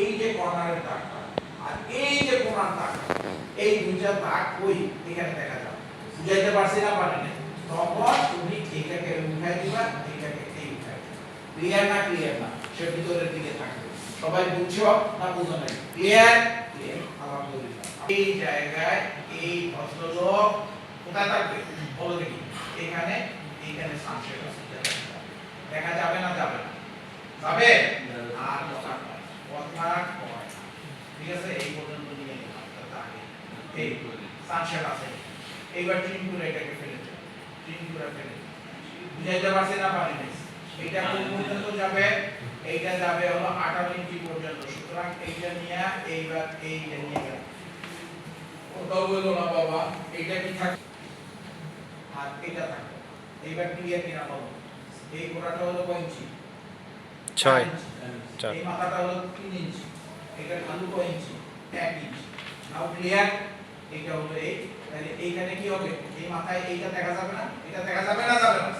এই যে কর্নারের দাগটা আর এই যে কোণার দাগটা, এই দুইটা দাগ কই এখানে দেখা যাবে। বুঝাইতে পারছি না পারি না? তখন তুমি এটাকে উঠাই দিবা, এটাকে এই উঠাই দিবা। ক্লিয়ার না? ক্লিয়ার না? সে ভিতরের দিকে থাকবে। সবাই বুঝছো না বুঝো নাই? ক্লিয়ার? ক্লিয়ার। আলহামদুলিল্লাহ। এই জায়গায় এই ভদ্রলোক কোথায় থাকবে বলো দেখি? এখানে এইখানে সানসেট আছে, দেখা যাবে না? যাবে না? যাবে? আর কথা কয়, ঠিক আছে? এই পর্যন্ত নিয়ে গেলাম তাকে। এই সানসেট আছে, এইবার ট্রিম করে এটাকে ফেলে দাও, ট্রিম করে ফেলে দাও। বুঝাইতে পারছি না পারি নাই? এটা কোন পর্যন্ত যাবে? এইটা যাবে হলো 18 ইঞ্চি পর্যন্ত। সুতরাং এইটা নিয়ে এইবার এইটা নিয়ে গেলাম। ওটাও বলো না বাবা, এইটা কি থাকে আর এটা থাকে। এইবার ক্লিয়ার কিনা বলো? এই গোড়াটা হলো কয় ইঞ্চি? 6 এই মাথাটা হলো 3 ইঞ্চি, এটা ঢালু কয় ইঞ্চি? 1 ইঞ্চি। নাও ক্লিয়ার? এটা হলো এই, তাহলে এইখানে কি হবে? এই মাথায় এইটা দেখা যাবে না? এটা দেখা যাবে না? যাবে না?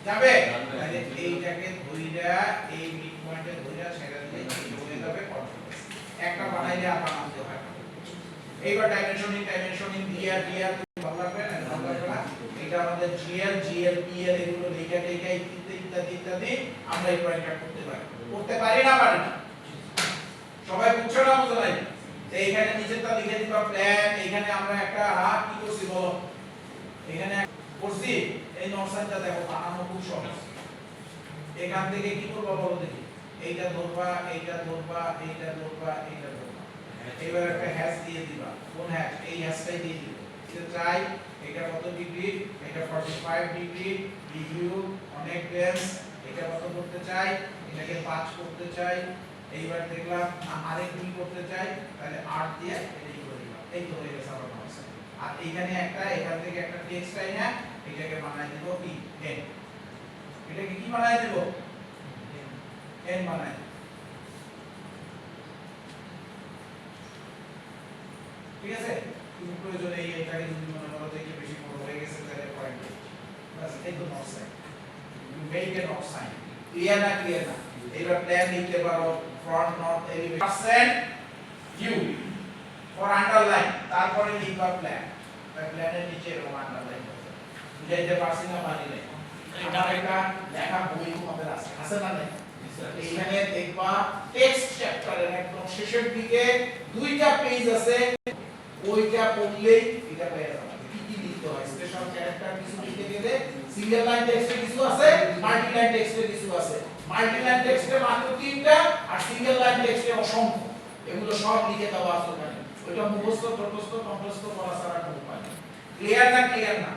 যাবে। তাহলে এইটাকে ধইরা এই মিড পয়েন্টে ধইরা ছেড়ে দিলে এই হয়ে যাবে কন্ট্রোল। একটা বানাইলে আর বানাতে হয় না। এইবার ডাইমেনশনিং দিয়ে ভালো লাগবে না? ভালো লাগবে না? এটা আমাদের জিএল পিএল এগুলো লেখা ইত্যাদি আমরা এই পয়েন্টটা করতে পারি। করতে পারি না পারি না? সবাই বুঝছো না বুঝো নাই? যে এখানে নিচেরটা লিখে দিবা প্ল্যান। এখানে আমরা একটা কি করছি বলো? এখানে করছি এই নরসাইনটা দেখো বানানো খুব সহজ। এখান থেকে কি করবা বলো দেখি? এইটা ধরবা, এইটা ধরবা, এইটা ধরবা, এইটা ধরবা। এবার একটা হ্যাশ দিয়ে দিবা। কোন হ্যাশ? এই হ্যাশটাই দিয়ে দিবা। এটা চাই, এটা কত ডিগ্রি? এটা 45 ডিগ্রি। রিভিউ অনেক ডেন্স। এটা কত করতে চাই? এটাকে 5 করতে চাই। এইবার দেখলাম আরেক কি করতে চাই, তাহলে 8 দিয়ে এটাই করে দিলাম। এই তো হয়ে গেছে আমার নরসাইন। আর এখানে একটা, এখান থেকে একটা টেক্সট আই না, এটাকে বানাই দেব কি? n। এটাকে কি বানাই দেব? n বানাই। ঠিক আছে? তুমি প্রয়োজনে এইটাকে যদি মনে করো যে একটু বেশি বড় হয়ে গেছে তাহলে পয়েন্ট বাস এই তো north sign. Make a north sign. Clear না? ক্লিয়ার না? এবার প্ল্যান লিখতে পারো front north elevation percent U for underline, তারপরে লিখবা প্ল্যান। তাই প্ল্যানের নিচে এরকম আন্ডারলাইন করতে বুঝাইতে পারছি না পারি নাই? এটা একটা লেখা বই তোমাদের আছে, আছে না নাই? এইখানে দেখবা টেক্সট চ্যাপ্টারের একদম শেষের দিকে দুইটা পেজ আছে, ওইটা পড়লেই এটা পেয়ে যাবে। কি কি লিখতে হয়? স্পেশাল ক্যারেক্টার কিছু লিখতে গেলে সিঙ্গেল লাইন টেক্সটে কিছু আছে, মাল্টি লাইন টেক্সটে কিছু আছে। মাল্টি লাইন টেক্সটে মাত্র 3টা আর সিঙ্গেল লাইন টেক্সটে অসংখ্য। এগুলো সব লিখে দেওয়া আছে ওখানে। ওইটা মুখস্থ করা ছাড়া কোনো উপায় নেই। ক্লিয়ার না? ক্লিয়ার না?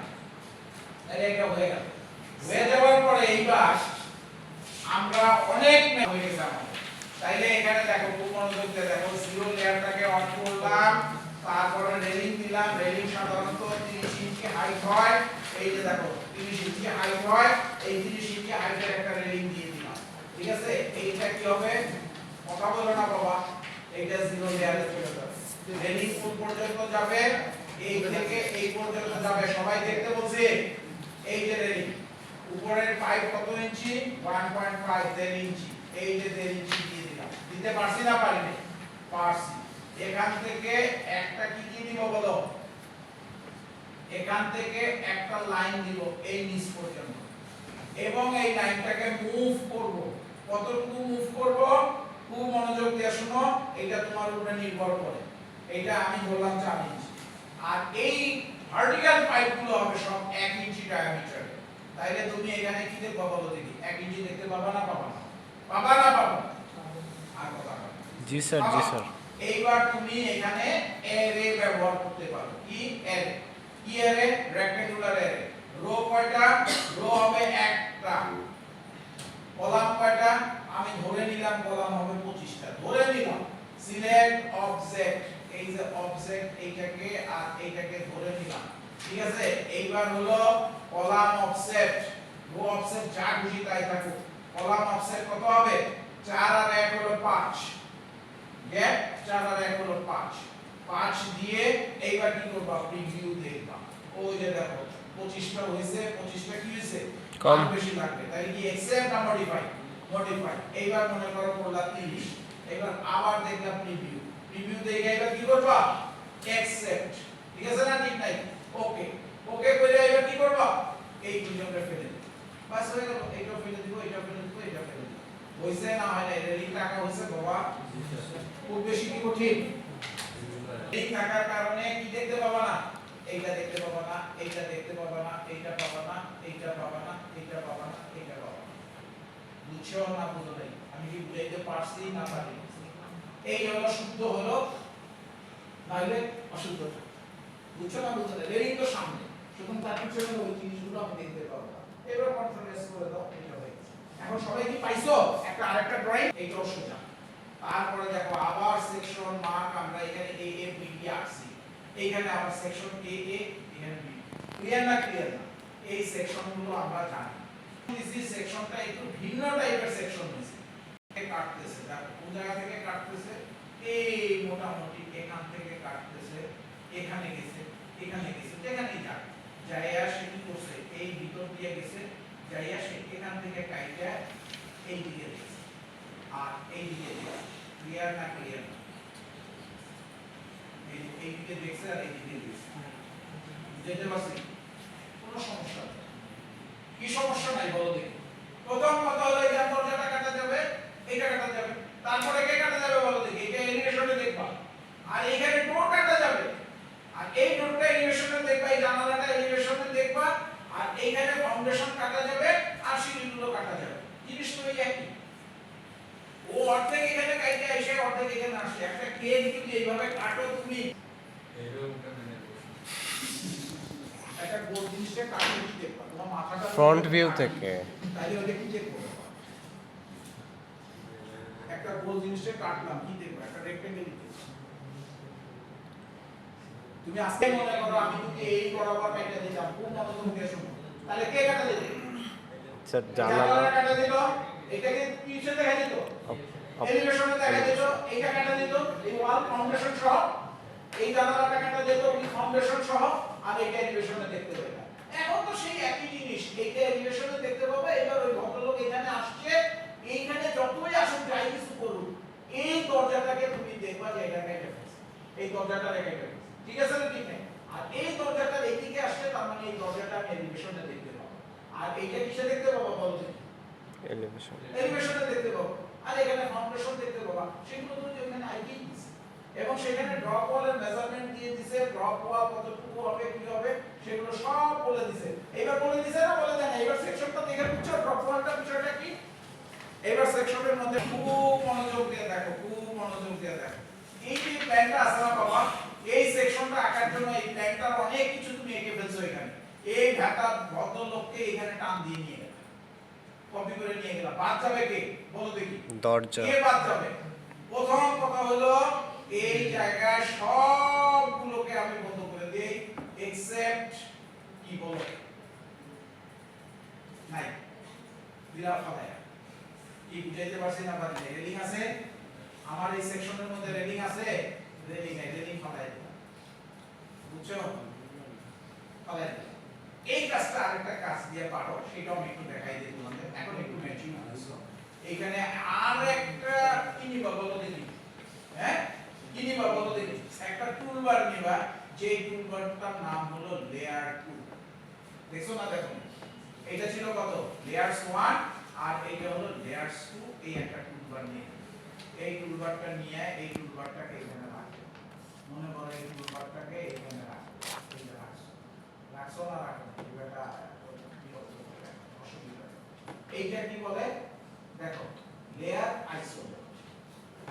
তাহলে এটা হয়ে গেল। হয়ে যাওয়ার পরে এইবার আমরা অনেক হয়ে গেছে আমাদের। তাইলে এখানে দেখো খুব মনোযোগ দিয়ে দেখো, জিরো লেয়ারটাকে অন করলাম, তারপরে রেলিং দিলাম। রেলিং সাধারণত 30 ইঞ্চি হাইট হয়। এই যে দেখো 30 ইঞ্চি হাইট হয়, এই 30 ইঞ্চি হাইটের একটা রেলিং দিয়ে দিলাম। ঠিক আছে? এইটা কি হবে? কথা বলো না বাবা। এইটা জিরো লেয়ারে চলে যাবে। রেলিং কোন পর্যন্ত যাবে? এই থেকে এই পর্যন্ত যাবে। সবাই দেখতে বলছি। এই যে রেলিং, উপরের পাইপ কত ইঞ্চি? 1.5 ইঞ্চি। এই যে 1.5 ইঞ্চি দিয়ে দিলাম। দিতে পারছি না পারি না? পারছি। এখান থেকে একটা কি দিব বলো? এখান থেকে একটা লাইন দিব এই নিচ পর্যন্ত, এবং এই লাইনটাকে মুভ করব। কতটুকু মুভ করব? খুব মনোযোগ দিয়ে শুনো, এটা তোমার উপরে নির্ভর করে। এটা আমি বললাম 4 ইঞ্চি। আর এই ভার্টিক্যাল পাইপগুলো হবে সব 1 ইঞ্চি ডায়ামিটার। তাইলে তুমি এখানে কি দেখবা বলো দেখি? 1 ইঞ্চি দেখতে পাবা না পাবা না? পাবা না পাবা? আর কথা বলো। জি স্যার, জি স্যার। এইবার তুমি এখানে অ্যারে ব্যবহার করতে পারো। কি অ্যারে? কি অ্যারে? Rectangular array. রো কয়টা? রো হবে একটা। কলাম কয়টা? আমি ধরে নিলাম কলাম হবে 25টা। ধরে নিলাম। সিলেক্ট অবজেক্ট, এই যে অবজেক্ট এইটাকে আর এইটাকে ধরে নিলাম। ঠিক আছে? এইবার হলো কলাম অফসেট, রো অফসেট যা খুশি তাই থাকুক। কলাম অফসেট কত হবে? 4 আর 1 হলো 5। গ্যাপ 4 আর 1 হলো 5। 5 দিয়ে এইবার কি করবা? প্রিভিউ দেখবা। ওই যে দেখো 25টা হইছে, 25টা কি হইছে? কম বেশি লাগবে। তাই কি অ্যাকসেপ্ট না মডিফাই? মডিফাই। এইবার মনে করো করলা 30। এবার আবার দেখলাম প্রিভিউ, প্রিভিউ দেখে এবার কি করবা, অ্যাকসেপ্ট, ঠিক আছে না, ঠিক নাই, ওকে, ওকে কইরা এবার কি করবা, এই দুইজনকে ফেলে দিবা, বাস হয়ে গেল, এইটাও ফেলে দিব, এইটাও ফেলে দিব, এইটাও ফেলে দিব, হইছে না হয় না, রেলিং টাকা হইছে বাবা, খুব বেশি কি কঠিন, এই থাকার কারণে কি দেখতে পাবা না, এইটা দেখতে পাবা না, এইটা দেখতে পাবা না, এইটা পাবা না, এইটা পাবা না, এইটা পাবা না, এইটা পাবা না, বুঝছো না বুঝো নাই, আমি কি বুঝাইতে পারছি না পারি, এই হলো শুদ্ধ হলো, নাহলে অশুদ্ধ, বুঝছো না বুঝো না, রেলিং তো সামনে, সুতরাং তার পিছনে ওই জিনিসগুলো আমি দেখতে পাবো না, এবার কন্ট্রোল এস করে দাও, এটা হয়ে গেছে, এখন সবাই কি পাইছো, একটা আরেকটা ড্রয়িং, এইটাও সোজা, তারপরে দেখো আবার সেকশন মার্ক আমরা এখানে এ এ বি বি আঁকছি, এইখানে আবার সেকশন এ এ, এখানে বি, ক্লিয়ার না, ক্লিয়ার না, এই সেকশনগুলো আমরা জানি, দিছি সেকশনটা একটু ভিন্ন টাইপের সেকশন দিছি, কাটতেছে, দেখো কোন জায়গা থেকে কাটতেছে, এই মোটামুটি এখান থেকে কাটতেছে, এখানে গেছে, এখানে গেছে, যেখানেই যাক, যাইয়া সে কি করছে, এই ভিতর দিয়ে গেছে, যাইয়া সে এখান থেকে কাইটা এই দিকে গেছে, আর এই দিকে গেছে, ক্লিয়ার না, ক্লিয়ার না, এই দিকে দেখছে আর এই দিকে গেছে, বুঝতে পারছি, কোনো সমস্যা নেই, কি সমস্যা নাই বলো দেখি, প্রথম কথা হলো এই দরজাটা কাটা যাবে, এইটা কাটা যাবে, তারপরে কে কাটা যাবে বলো দেখি, এটা এলিভেশনে দেখবা, আর এইখানে ডোর কাটা যাবে, আর এই ডোরটা এলিভেশনে দেখবা, এই জানালাটা এলিভেশনে দেখবা, আর এইখানে ফাউন্ডেশন কাটা যাবে, আর সিঁড়িগুলো কাটা যাবে, জিনিস তো এই একই, ও অর্ধেক এখানে কাইতে এসে অর্ধেক এখানে আসে, একটা কেজ যদি এইভাবে কাটো তুমি, একটা গোল জিনিসটা কাটো কি দেখবা, তোমার মাথাটা ফ্রন্ট ভিউ থেকে তাইলে ওটা কি দেখবো, একটা গোল জিনিসটা কাটলাম কি দেখবো, একটা রেক্টেঙ্গেল দেখবো, তুমি আজকে মনে করো আমি যদি এই বরাবর কাটা দিলাম, কোন মতো মুখে শুনো, তাহলে কে কাটা দিবে, স্যার জানালা জানালা কাটা দিল, এটাকে কিসে দেখা দিত, এলিভেশনে দেখা দিত, এইটা কাটা দিত, এই ওয়াল ফাউন্ডেশন সহ, এই জানালাটা কাটা দিত এই ফাউন্ডেশন সহ, আর এইটা এলিভেশনে দেখতে পাবে, এখন তো সেই একই জিনিস, এইটা এলিভেশনে দেখতে পাবে, এবার ওই ভদ্রলোক এখানে আসছে, এইখানে যতই আসুক যাই কিছু করুক, এই দরজাটাকে তুমি দেখবা যে এটা কেটে ফেলছে, এই দরজাটা রেখে ফেলছে, ঠিক আছে না, ঠিক নাই, আর এই দরজাটা এইদিকে আসছে, তার মানে এই দরজাটা আমি এলিভেশনে দেখতে পাবো, আর এইটা কিসে দেখতে পাবো বলো দেখি, এলিভেশন এলিভেশনে দেখতে পাবো, আর এখানে ফাউন্ডেশন দেখতে পাবো, সেগুলো তো এখানে আইডিই দিছে, এবং সেখানে ড্রপ ওয়ালের মেজারমেন্ট দিয়ে দিছে, ড্রপ ওয়াল কতটুকু হবে কি হবে সেগুলো সব বলে দিছে, এবার বলে দিছে না বলে দেয় না, এবার সেকশনটা দেখে বুঝছো ড্রপ ওয়ালটা বিষয়টা কি, এবার সেকশনের মধ্যে খুব মনোযোগ দিয়ে দেখো, খুব মনোযোগ দিয়ে দেখো, এই যে প্ল্যানটা আছে না বাবা, এই সেকশনটা আঁকার জন্য এই প্ল্যানটার অনেক কিছু তুমি এঁকে ফেলছো এখানে, এই ঢাকা ভদ্রলোককে এখানে টান দিয়ে নিয়ে গেল, কপি করে নিয়ে গেলাম, বাদ যাবে কে বলো দেখি, দরজা কে বাদ যাবে, প্রথম কথা হলো এই জায়গায় সবগুলোকে আমি বন্ধ করে দেই, এক্সেপ্ট কি বলো, নাই দিলা ফালায়া, কি বুঝাইতে পারছি না পারি, রেলিং আছে আমার এই সেকশনের মধ্যে, রেলিং আছে, রেলিং নাই, রেলিং ফালায়া দিলাম, বুঝছো, ফালায়া দিলাম, এই কাজটা আরেকটা কাজ দিয়ে পারো, সেটাও আমি একটু দেখাই দিই তোমাদের, এখন একটু ম্যাচিং হয়েছে, এখানে আর একটা কি নিবা বলো দেখি, হ্যাঁ কি নিবা বলো দেখি, একটা টুলবার নিবা, যে টুলবারটার নাম হলো লেয়ার টুল, দেখছো না, দেখো এটা ছিল কত লেয়ারস 1 আর এইটা হলো লেয়ারস 2, এই একটা টুলবার নিয়ে, এই টুলবারটা নিয়ে এই টুলবারটাকে এখানে রাখো, মনে করো এই টুলবারটাকে এখানে রাখো, এইটা রাখছো, রাখছো না রাখো, এটা অসুবিধা, এইটা কি বলে দেখো, লেয়ার আইসোলেট,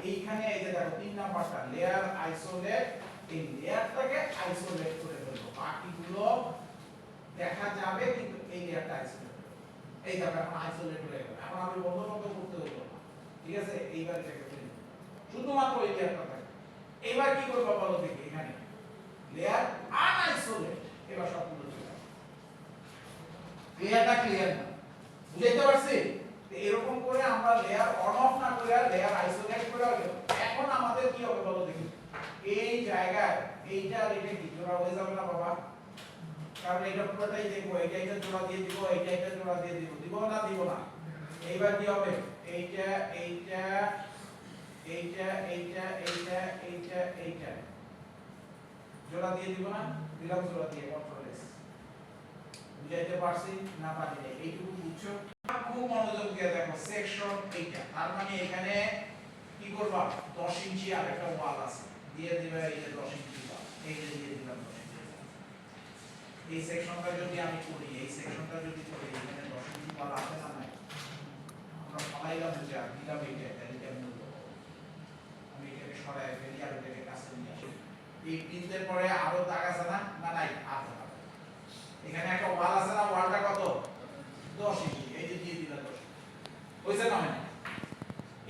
এইখানে এই যে দেখো 3 নাম্বারটা লেয়ার আইসোলেট, এই লেয়ারটাকে আইসোলেট করে ফেলবো, বাকিগুলো দেখা যাবে কিন্তু এই লেয়ারটা আইসোলেট, এই দেখো এখন আইসোলেট হয়ে গেল, এখন আমি বন্ধ করতে হলো না, ঠিক আছে, এইবার এটাকে ফেলে শুধুমাত্র এই লেয়ারটা থাকে, এবার কি করব বলো দেখি, এখানে লেয়ার আনআইসোলেট, এবার সবগুলো চলে যাবে, ক্লিয়ার না, ক্লিয়ার না, বুঝাইতে পারছি, এরকম করে আমরা লেয়ার অন অফ না করে লেয়ার আইসোলেট করে গেল, এখন আমাদের কি হবে বলো দেখি, এই জায়গায় এইটা আর এটা কি জোড়া হয়ে যাবে না বাবা, কারণ এটা পুরোটাই দেখবো, এটা জোড়া দিয়ে দিব, এটা জোড়া দিয়ে দিব, দিব না দিব না, এইবার কি হবে, এইটা এইটা এইটা এইটা এইটা এইটা এইটা জোড়া দিয়ে দিব না, দিলাম জোড়া দিয়ে, কন্ট্রোল এস। বুঝাইতে পারছি না পারি নাই? এইটুকু বুঝছো? খুব মনোযোগ দিয়ে দেখো, সেকশন এইটা, তার মানে এখানে কি করবা, 10 ইঞ্চি আর একটা ওয়াল আছে, দিয়ে দিবা এই যে 10 ইঞ্চি ওয়াল, এই যে দিয়ে দিলাম 10 ইঞ্চি ওয়াল। এই সেকশনটা যদি আমি করি, এই সেকশনটা যদি করি, এখানে 10 ইঞ্চি ওয়াল আছে না নাই? আমরা সবাইলা বুঝে আর দিলাম এইটা, তাহলে কেমন হলো? আমি এটাকে সরাই ফেলি আর এটাকে কাছে নিয়ে আসি। এই পিনদের পরে আরো দাগ আছে না? না নাই, আছে। এখানে একটা ওয়াল আছে না, ওয়ালটা কত? 10 ইঞ্চি, এই যে দিয়ে দিলাম 10 ইঞ্চি। হইছে না হয় না?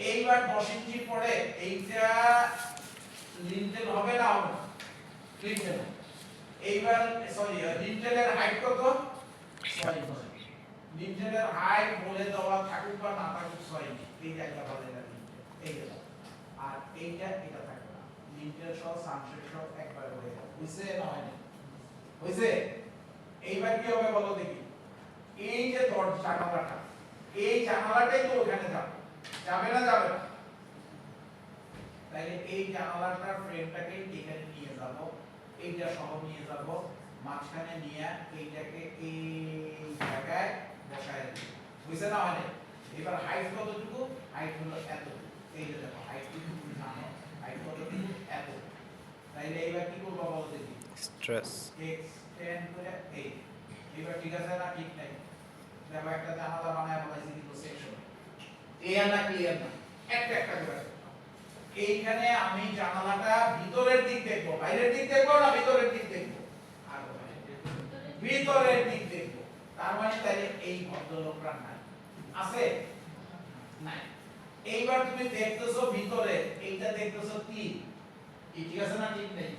এইবার 10 ইঞ্চি পরে এইটা লিন্টেল হবে না হবে না? লিন্টেল। এইবার সরি, লিন্টেলের হাইট কত? 6 ইঞ্চি। লিন্টেলের হাইট বলে দেওয়া থাকুক বা না থাকুক 6 ইঞ্চি, এই জায়গা বলে না লিন্টেল, এই যে। আর এইটা এটা থাকবে না, লিন্টেল সহ সানশেড সহ একবার হয়ে যাবে। হইছে না হয় না? হইছে? এইবার কি হবে বলো দেখি। এই যে জানালাটা, এই জানালাটাই তো ওখানে যাবে, যাবে না যাবে না? তাইলে এই জানালাটার ফ্রেমটাকে এখানে নিয়ে যাব, এইটা সহ নিয়ে যাব, মাঝখানে নিয়ে এইটাকে এই জায়গায় বসায় দেব। বুঝছেন না মানে? এবার হাইট কতটুকু? হাইট হলো এতটুকু। এই যে দেখো হাইট কিন্তু তুমি জানো, হাইট কতটুকু? এতটুকু। তাইলে এবার কি করব বলো দেখি। স্ট্রেস এক্সটেন্ড করে এই। এবার ঠিক আছে না ঠিক নাই? দেখো একটা জানালা বানায় বলাইছি কিন্তু সেকশন। ক্লিয়ার না ক্লিয়ার না? একটা একটা করে। এইখানে আমি জানালাটা ভিতরের দিক দেখব, বাইরের দিক দেখব না ভিতরের দিক দেখব? আর ভিতরের দিক দেখব। তার মানে তাহলে এই ভদ্রলোকটা নাই, আছে? নাই। এইবার তুমি দেখতেছো ভিতরে, এইটা দেখতেছো 3, কি ঠিক আছে না ঠিক নেই?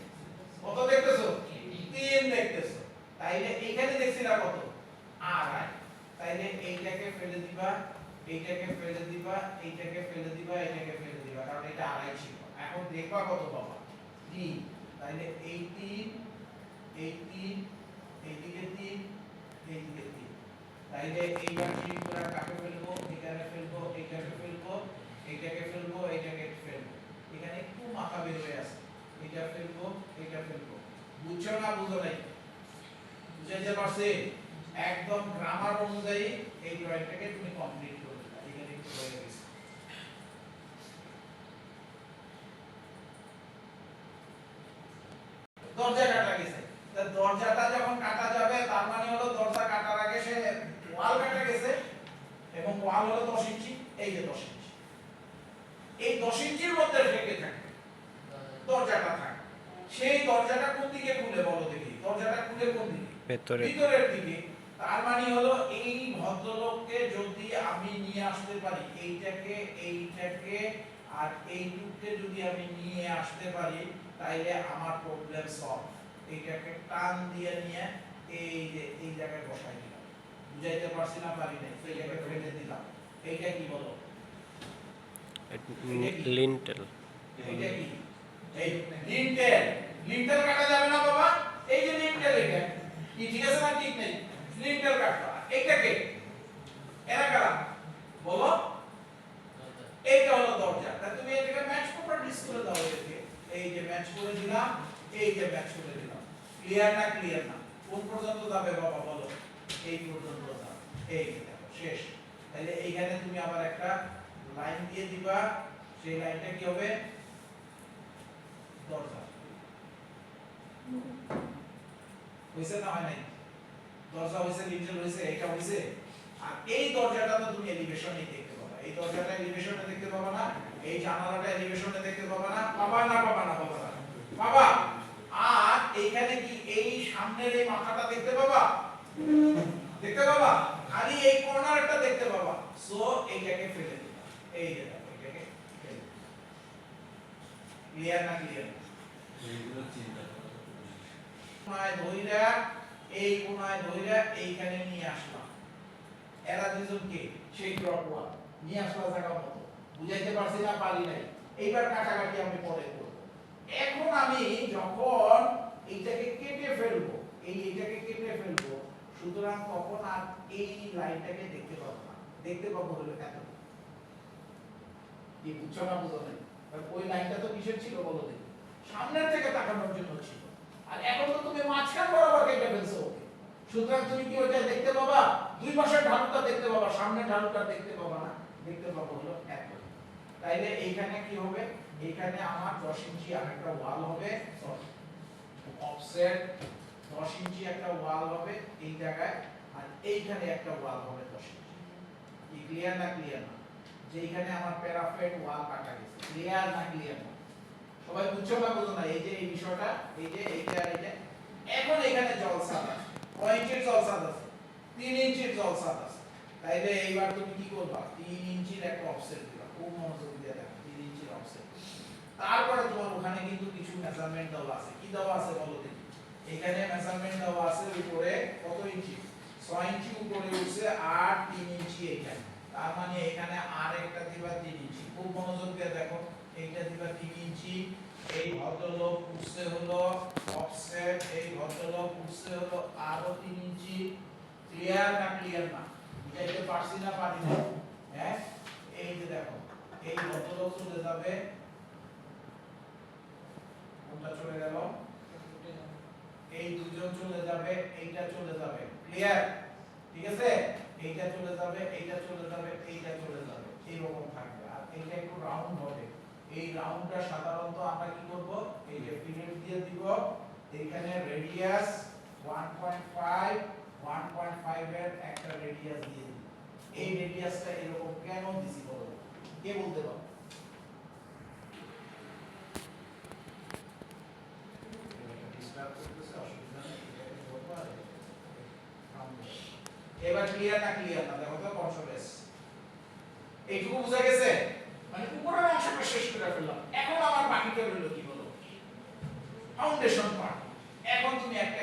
কত দেখতেছো? 3 দেখতেছো। তাইলে এইখানে দেখছিলা কত? আড়াই। তাইলে এইটাকে ফেলে দিবা, এইটাকে ফেলে দিবা, এইটাকে ফেলে দিবা, এইটাকে ফেলে দিবা, কারণ এটা আড়াই ছিল। এখন দেখবা কত পাবা? 3। তাইলে এই 3, এই 3, এইদিকে 3, এইদিকে 3। তাইলে এইবার কি করে কাকে ফেলবো? এখানে ফেলবো, এইটাকে ফেলবো, এইটাকে ফেলবো, এইটাকে ফেলবো। এখানে একটু মাথা বের হয়ে আছে। এটা ফেলবো, এটা ফেলবো। বুঝছো না বুঝো নাই? বুঝাইতে পারছি? একদম গ্রামার অনুযায়ী এই ড্রয়িংটাকে তুমি কমপ্লিট করে দিবা। এখানে একটু হয়ে গেছে। দরজা কাটা গেছে। তা দরজাটা যখন কাটা যাবে তার মানে হলো দরজা কাটার আগে সে ওয়াল কাটা গেছে এবং ওয়াল হলো 10 ইঞ্চি, এই যে 10 ইঞ্চি। এই 10 ইঞ্চির মধ্যে ঢেকে থাকে দরজাটা থাকে। সেই দরজাটা কোন দিকে খুলে বলো দেখি? দরজাটা খুলে কোন দিকে? ভিতরের দিকে। তার মানে হলো এই ভদ্রলোককে যদি আমি নিয়ে আসতে পারি, এইটাকে এইটাকে আর এইটুককে যদি আমি নিয়ে আসতে পারি, তাইলে আমার প্রবলেম সলভ। এইটাকে টান দিয়ে নিয়ে এই যে এই জায়গায় বসাই দিলাম। বুঝাইতে পারছি না পারি নাই? এইটাকে ফেলে দিলাম। এইটা কি বলো? লিন্টেল। এইটা কি? এই লিন্টেল। লিন্টেল কাটা যাবে না বাবা? এই যে লিন্টেল, এটা কি ঠিক আছে না ঠিক নেই? লিন্টেল কাটবা। এইটাকে এরা কারা বলো? এইটা হলো দরজা। তা তুমি এটাকে ম্যাচ প্রপার্টিজ করে দাও। এটাকে এই যে ম্যাচ করে দিলাম, এই যে ম্যাচ করে দিলাম। ক্লিয়ার না ক্লিয়ার না? কোন পর্যন্ত যাবে বাবা বলো? এই পর্যন্ত যাবে। এই দেখো শেষ। তাহলে এইখানে তুমি আবার একটা লাইন দিয়ে দিবা। সেই লাইনটা কি হবে? দরজা। হইছে না হয় নাই? দরজা হইছে, লিন্টেল হইছে, এটা হইছে। আর এই দরজাটা তো তুমি এলিভেশনে দেখতে পাবা। এই দরজাটা এলিভেশনে দেখতে পাবা না? এই জানালাটা এলিভেশনে দেখতে পাবা না? পাবা না পাবা না পাবা না? পাবা। আর এইখানে কি এই সামনের এই মাথাটা দেখতে পাবা? দেখতে পাবা। খালি এই কর্নারটা দেখতে পাবা। সো এইটাকে ফেলে দিবা। এই যে দেখো, এটাকে ফেলে দিবা। ক্লিয়ার না ক্লিয়ার? এইগুলো চিন্তা করো। কোনায় ধইরা, এই কোনায় ধইরা এইখানে নিয়ে আসলাম। এরা দুজনকে সেই ড্রপ ওয়াল নিয়ে আসলা জায়গা মতো। বুঝাইতে পারছি না পারি নাই? এইবার কাটাকাটি আমি পরে করব। এখন আমি যখন এইটাকে কেটে ফেলবো, এইটাকে কেটে ফেলবো, সুতরাং তখন আর এই লাইনটাকে দেখতে পাবো না। দেখতে পাবো হলো এত। কি বুঝছো না বুঝো নাই? কিসের ছিল বলো দেখি? সামনের থেকে তাকানোর জন্য ছিল। আর এখন তো তুমি মাঝখান বরাবর কেটে ফেলছো ওকে। সুতরাং তুমি কি ওটা দেখতে পাবা? দুই পাশের ঢালুটা দেখতে পাবা, সামনের ঢালুটা দেখতে পাবা না। দেখতে পাবো হলো এত। তাইলে এইখানে কি হবে? এইখানে আমার 10 ইঞ্চি আরেকটা ওয়াল হবে, সরি অফসেট 10 ইঞ্চি একটা ওয়াল হবে এই জায়গায়, আর এইখানে একটা ওয়াল হবে 10 ইঞ্চি। কি ক্লিয়ার না ক্লিয়ার না? যে এইখানে আমার প্যারাফেট ওয়াল কাটা গেছে, ক্লিয়ার না ক্লিয়ার না? সবাই বুঝছো না বুঝো না? এই যে এই বিষয়টা, এই যে এইটা এই যে এখন এখানে জলসাদ আছে, কয় ইঞ্চির জলসাদ আছে? 3 ইঞ্চির জলসাদ আছে। তাইলে এইবার তুমি কি করবা? 3 ইঞ্চির একটা অফসেট দিবা, খুব মনোযোগ দিয়ে দেখো, 3 ইঞ্চির অফসেট। তারপরে তোমার ওখানে কিন্তু কিছু মেজারমেন্ট দেওয়া আছে। কি দেওয়া আছে বলো দেখি? এখানে মেজারমেন্ট দেওয়া আছে উপরে কত ইঞ্চি? 6 ইঞ্চি উপরে উঠছে, আর 3 ইঞ্চি এখানে। তার মানে এখানে আর একটা দিবা 3 ইঞ্চি। খুব মনোযোগ দিয়ে দেখো, এইটা দিবা 3 ইঞ্চি। এই ভদ্রলোক উঠছে হলো অফসেট, এই ভদ্রলোক উঠছে হলো আরো 3 ইঞ্চি। ক্লিয়ার না ক্লিয়ার না? বুঝাইতে পারছি না পারি না? হ্যাঁ, এই যে দেখো, এই ভদ্রলোক চলে যাবে, কোনটা চলে গেল? এই দুজন চলে যাবে, এইটা চলে যাবে। ক্লিয়ার? ঠিক আছে? এইটা চলে যাবে, এইটা চলে যাবে, এইটা চলে যাবে, এইরকম থাকবে। আর এইটা একটু রাউন্ড হবে। এই রাউন্ডটা সাধারণত আমরা কি করব? এই যে ফিলেট দিয়ে দিব, এখানে রেডিয়াস 1.5 এর একটা রেডিয়াস দিয়ে দিব। এই রেডিয়াসটা এরকম কেন দিছি বলো? কে বলতে পারো? এবার ক্লিয়ার না ক্লিয়ার না? দেখো তো কনসোলেস এইটুকু বুঝা গেছে? মানে উপরের অংশটা শেষ করে ফেললাম, এখন আমার বাকিটা রইল কি বলো? Foundation part. এখন তুমি একটা